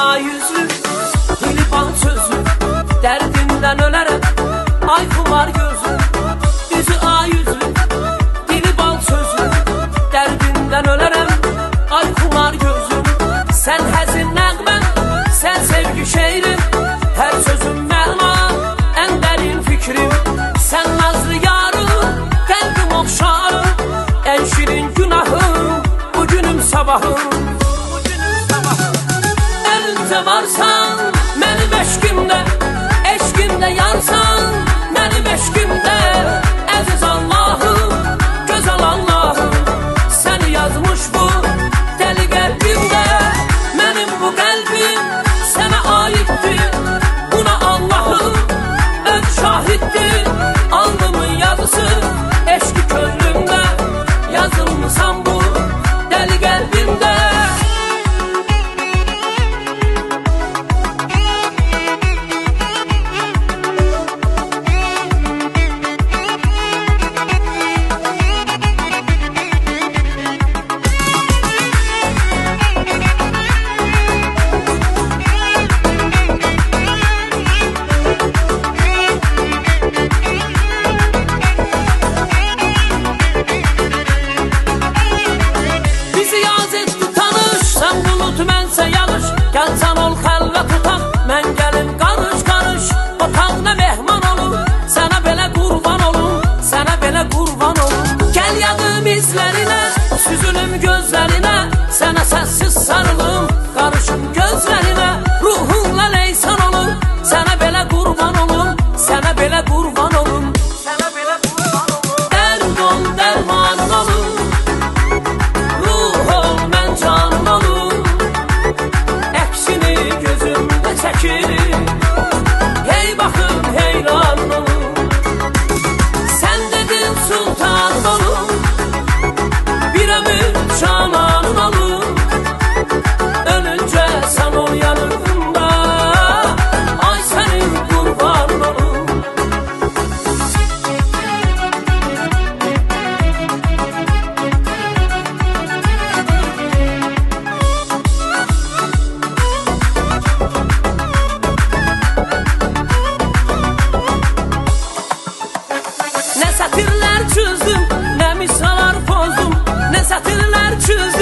ay yüzlü, dili bal sözlü, derdinden ölerek ay kumar gözlü. Yüzü ay yüzlü, dili bal sözlü, derdinden ölerek ay kumar gözlü. Sen həzin nəğmən, sen sevgi şeirin, her sözün məna, en derin fikrim. Sen nazlı yarım, kalbim okşarım, en şirin günahım, bugünüm sabahım. Önce varsan, benim eşkimde, eşkimde yarsan, benim eşkimde. Aziz Allah'ım, güzel Allah'ım, seni yazmış bu deli kalbimde. Benim bu kalbim sana aittir, buna Allah'ım ön şahittir. Alnımın yazısı eşki könlümde, yazılmışam bu deli kalbimde. Gəlsən ol xəlvət otaq, mən gəlim qarış-qarış, otaqda mehman olum, sənə belə qurban olum, sənə belə qurban olum. Gəl yadım izlərinə, süzülüm gözlərinə, sənə səssiz sarılım, qarışım gözlərinə. Ruhunla leysan olum, sənə belə qurban olum, sənə belə qurban olum, sənə belə qurban olum. Dərd ol, dərmanın olum, ruh ol, mən canın olum. Gözümde çekir, hey bakın heyran olun. Sen dedin sultan olun, bir ömür cananın olun. Ölünce sen ol yanımda, ay senin kurbanın olun. Ne satırlar çözdüm, ne misalar bozdum, ne satırlar çözdüm.